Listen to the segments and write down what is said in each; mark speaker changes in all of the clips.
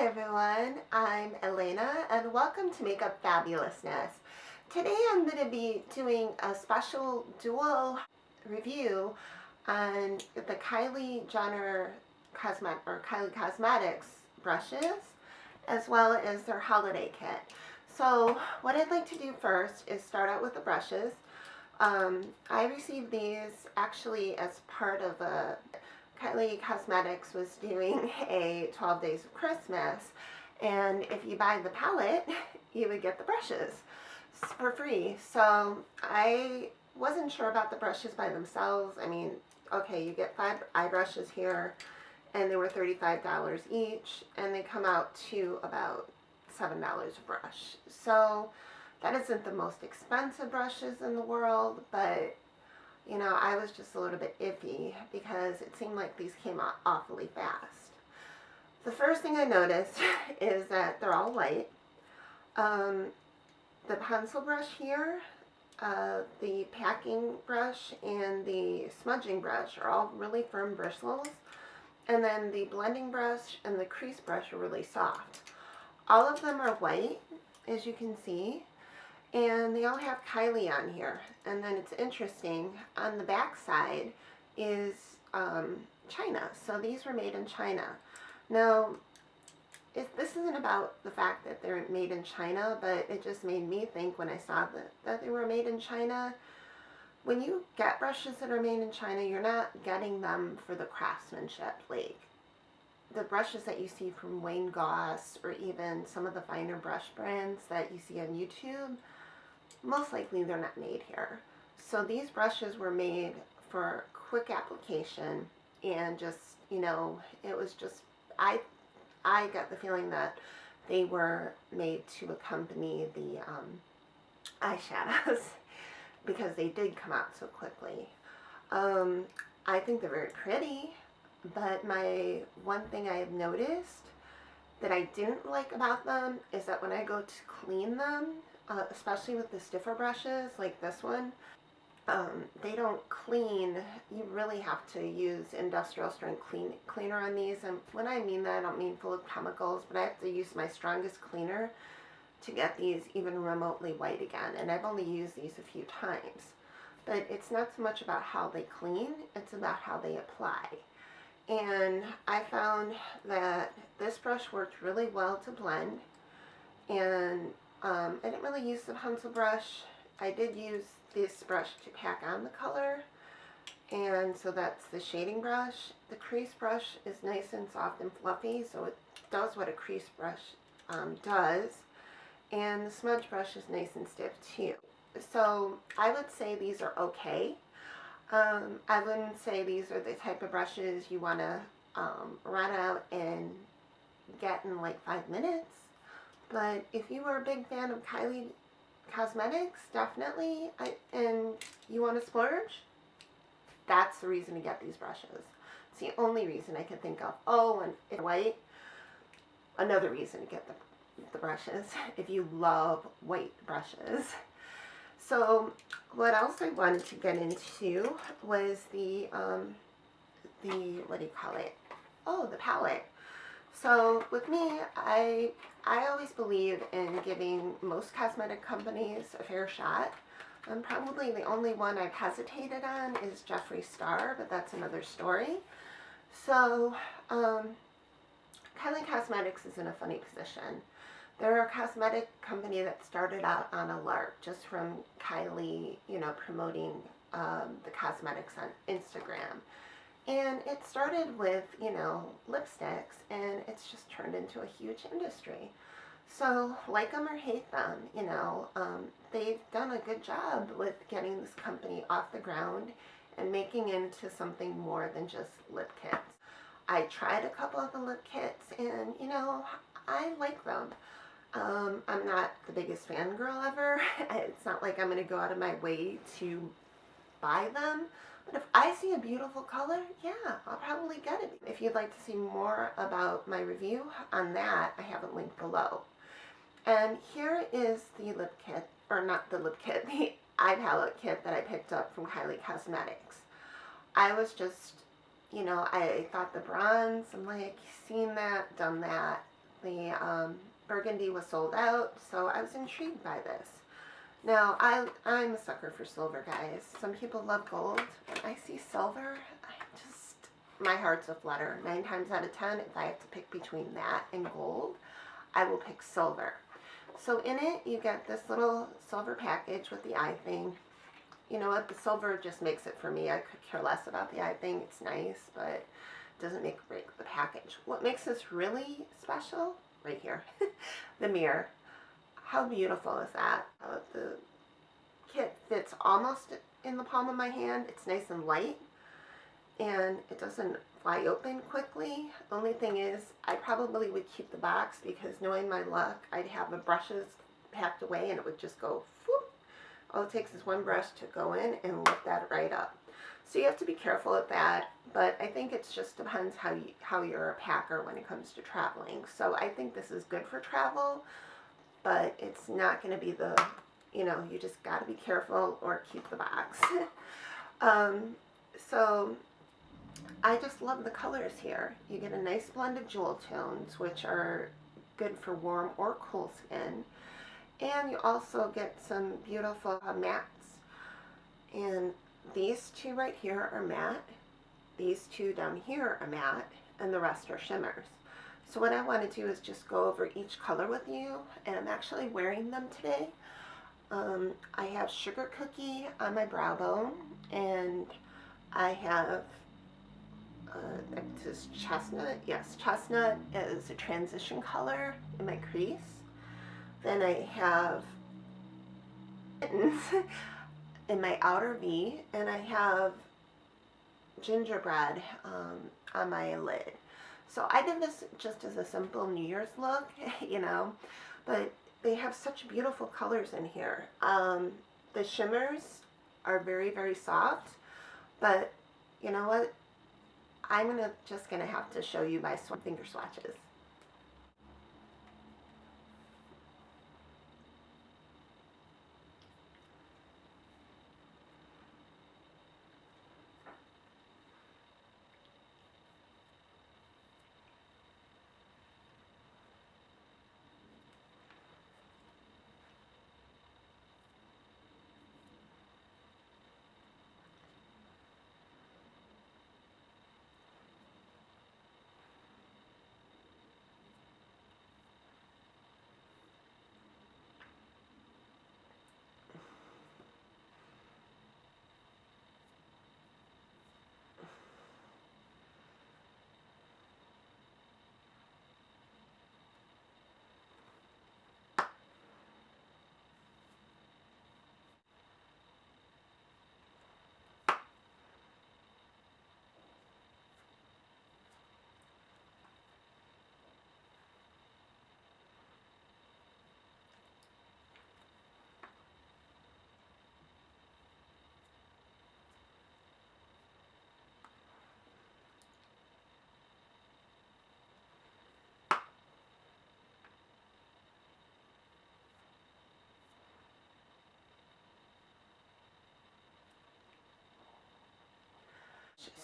Speaker 1: Hi everyone, I'm Elena and welcome to Makeup Fabulousness. Today I'm going to be doing a special dual review on the Kylie Jenner Kylie Cosmetics brushes as well as their holiday kit. So what I'd like to do first is start out with the brushes. I received these actually as part of a Kylie Cosmetics was doing a 12 Days of Christmas, and if you buy the palette, you would get the brushes for free. So I wasn't sure about the brushes by themselves. I mean, okay, you get 5 eye brushes here, and they were $35 each, and they come out to about $7 a brush. So that isn't the most expensive brushes in the world, but you know, I was just a little bit iffy because it seemed like these came out awfully fast. The first thing I noticed is that they're all white. The pencil brush here, the packing brush, and the smudging brush are all really firm bristles. And then the blending brush and the crease brush are really soft. All of them are white, as you can see. And they all have Kylie on here. And then it's interesting, on the back side is China. So these were made in China. Now, this isn't about the fact that they're made in China, but it just made me think when I saw that they were made in China. When you get brushes that are made in China, you're not getting them for the craftsmanship. Like the brushes that you see from Wayne Goss or even some of the finer brush brands that you see on YouTube, most likely they're not made here. So these brushes were made for quick application and just, you know, it was just, I got the feeling that they were made to accompany the eyeshadows because they did come out so quickly. I think they're very pretty, but my one thing I have noticed that I didn't like about them is that when I go to clean them, especially with the stiffer brushes like this one, they don't clean. You really have to use industrial strength cleaner on these, and when I mean that, I don't mean full of chemicals, but I have to use my strongest cleaner to get these even remotely white again, and I've only used these a few times. But it's not so much about how they clean, it's about how they apply. And I found that this brush worked really well to blend, and I didn't really use the pencil brush. I did use this brush to pack on the color, and so that's the shading brush. The crease brush is nice and soft and fluffy, so it does what a crease brush does, and the smudge brush is nice and stiff too. So I would say these are okay. I wouldn't say these are the type of brushes you want to run out and get in like 5 minutes. But if you are a big fan of Kylie Cosmetics, definitely, and you want to splurge, that's the reason to get these brushes. It's the only reason I can think of. Oh, and it's white, another reason to get the brushes, if you love white brushes. So what else I wanted to get into was the what do you call it? Oh, the palette. So with me, I always believe in giving most cosmetic companies a fair shot. And probably the only one I've hesitated on is Jeffree Star, but that's another story. So Kylie Cosmetics is in a funny position. They're a cosmetic company that started out on a lark, just from Kylie, you know, promoting the cosmetics on Instagram. And it started with, you know, lipsticks, and it's just turned into a huge industry. So, like them or hate them, you know, they've done a good job with getting this company off the ground and making into something more than just lip kits. I tried a couple of the lip kits, and, you know, I like them. I'm not the biggest fangirl ever. It's not like I'm going to go out of my way to buy them. But if I see a beautiful color, yeah, I'll probably get it. If you'd like to see more about my review on that, I have it linked below. And here is the lip kit, or not the lip kit, the eye palette kit that I picked up from Kylie Cosmetics. I was just, you know, I thought the bronze, I'm like, seen that, done that. the burgundy was sold out, so I was intrigued by this. Now, I'm a sucker for silver, guys. Some people love gold. When I see silver, my heart's a flutter. 9 times out of 10, if I have to pick between that and gold, I will pick silver. So in it, you get this little silver package with the eye thing. You know what? The silver just makes it for me. I could care less about the eye thing. It's nice, but it doesn't make or break the package. What makes this really special? Right here. The mirror. How beautiful is that? The kit fits almost in the palm of my hand. It's nice and light, and it doesn't fly open quickly. Only thing is, I probably would keep the box because knowing my luck, I'd have the brushes packed away and it would just go whoop. All it takes is one brush to go in and lift that right up. So you have to be careful with that, but I think it just depends how you're a packer when it comes to traveling. So I think this is good for travel, but it's not going to be the, you know, you just got to be careful or keep the box. So I just love the colors here. You get a nice blend of jewel tones, which are good for warm or cool skin. And you also get some beautiful mattes. And these two right here are matte. These two down here are matte. And the rest are shimmers. So what I want to do is just go over each color with you. And I'm actually wearing them today. I have Sugar Cookie on my brow bone. And I have this chestnut. Yes, chestnut is a transition color in my crease. Then I have mittens in my outer V, and I have gingerbread on my lid. So I did this just as a simple New Year's look, you know, but they have such beautiful colors in here. The shimmers are very, very soft, but you know what? I'm just gonna have to show you my finger swatches.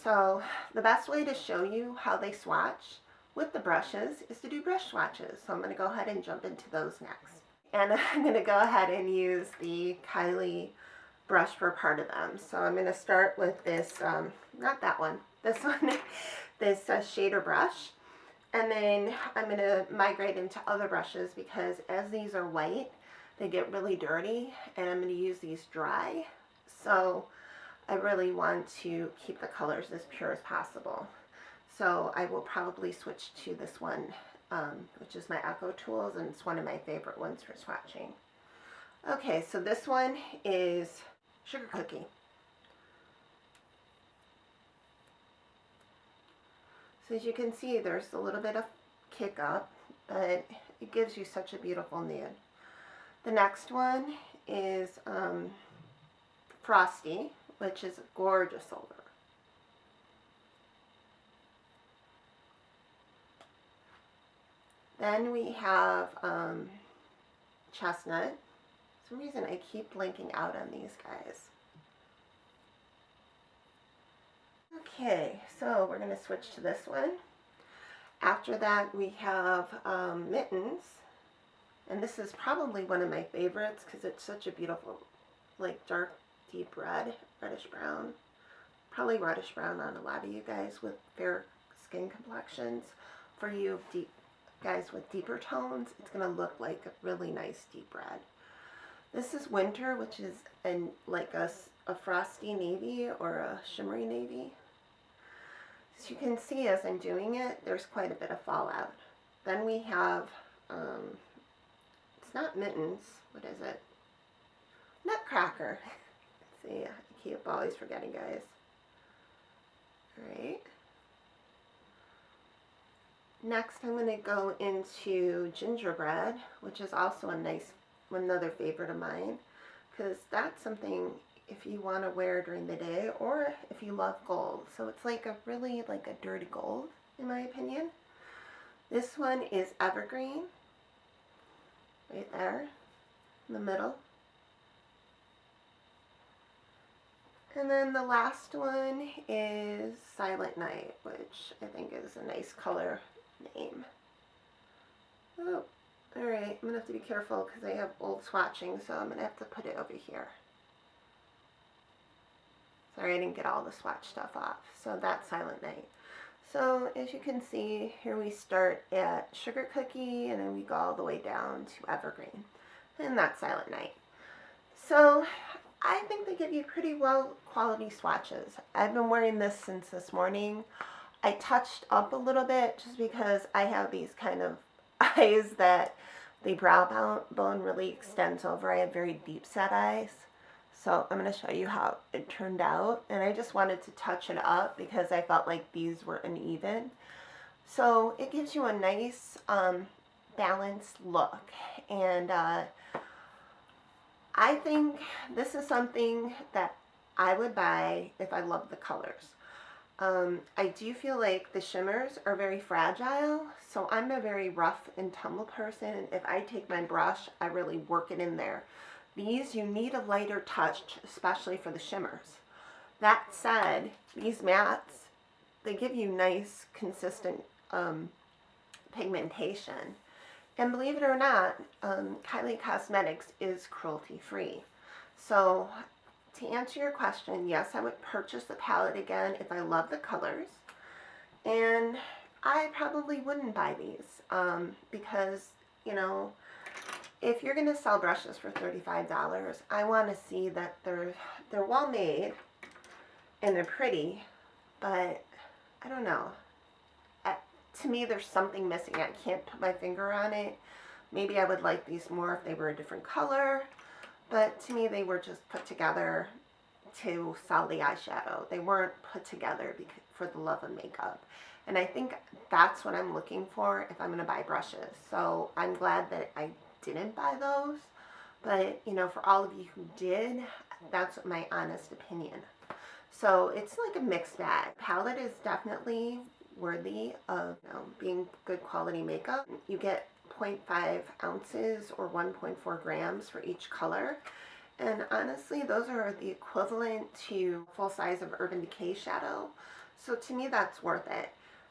Speaker 1: So the best way to show you how they swatch with the brushes is to do brush swatches. So I'm going to go ahead and jump into those next. And I'm going to go ahead and use the Kylie brush for part of them. So I'm going to start with this, not that one, this one, this shader brush. And then I'm going to migrate into other brushes because as these are white, they get really dirty, and I'm going to use these dry. So I really want to keep the colors as pure as possible. So I will probably switch to this one, which is my Echo Tools, and it's one of my favorite ones for swatching. Okay, so this one is Sugar Cookie. So as you can see, there's a little bit of kick up, but it gives you such a beautiful nude. The next one is Frosty, which is a gorgeous silver. Then we have Chestnut. For some reason I keep blinking out on these guys. Okay, so we're going to switch to this one. After that, we have Mittens. And this is probably one of my favorites because it's such a beautiful, like dark, deep red, reddish brown. Probably reddish brown on a lot of you guys with fair skin complexions. For you guys with deeper tones, it's going to look like a really nice deep red. This is Winter, which is like a frosty navy or a shimmery navy. As you can see as I'm doing it, there's quite a bit of fallout. Then we have, it's not Mittens, what is it? Nutcracker. Let's see, I keep always forgetting, guys. Alright. Next I'm going to go into Gingerbread, which is also another favorite of mine, because that's something if you want to wear during the day or if you love gold. So it's like a really like a dirty gold in my opinion. This one is Evergreen, right there in the middle. And then the last one is Silent Night, which I think is a nice color name. Oh, alright, I'm going to have to be careful because I have old swatching, so I'm going to have to put it over here. Sorry, I didn't get all the swatch stuff off. So that's Silent Night. So as you can see, here we start at Sugar Cookie, and then we go all the way down to Evergreen. And that's Silent Night. So I think they give you pretty well quality swatches. I've been wearing this since this morning. I touched up a little bit just because I have these kind of eyes that the brow bone really extends over. I have very deep set eyes. So I'm going to show you how it turned out. And I just wanted to touch it up because I felt like these were uneven. So it gives you a nice balanced look. And I think this is something that I would buy if I love the colors. I do feel like the shimmers are very fragile, so I'm a very rough and tumble person. If I take my brush, I really work it in there. These, you need a lighter touch, especially for the shimmers. That said, these mattes, they give you nice, consistent pigmentation. And believe it or not, Kylie Cosmetics is cruelty-free. So to answer your question, yes, I would purchase the palette again if I love the colors. And I probably wouldn't buy these because, you know, if you're going to sell brushes for $35, I want to see that they're well made and they're pretty, but I don't know. To me, there's something missing. I can't put my finger on it. Maybe I would like these more if they were a different color, but to me, they were just put together to sell the eyeshadow. They weren't put together for the love of makeup. And I think that's what I'm looking for if I'm going to buy brushes. So I'm glad that I didn't buy those. But, you know, for all of you who did, that's my honest opinion. So it's like a mixed bag. Palette is definitely worthy of, you know, being good quality makeup. You get 0.5 ounces or 1.4 grams for each color. And honestly, those are the equivalent to full size of Urban Decay shadow. So to me, that's worth it.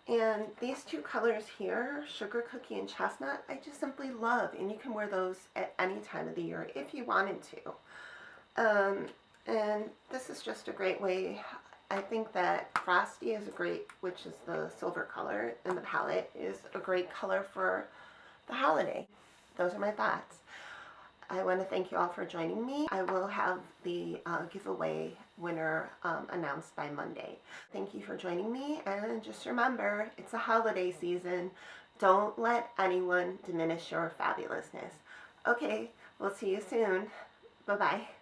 Speaker 1: And these two colors here, Sugar Cookie and Chestnut, I just simply love. And you can wear those at any time of the year if you wanted to. And this is just a great way. I think that Frosty is a great, which is the silver color in the palette, is a great color for the holiday. Those are my thoughts. I want to thank you all for joining me. I will have the giveaway winner announced by Monday. Thank you for joining me, and just remember, it's a holiday season. Don't let anyone diminish your fabulousness. Okay, we'll see you soon. Bye-bye.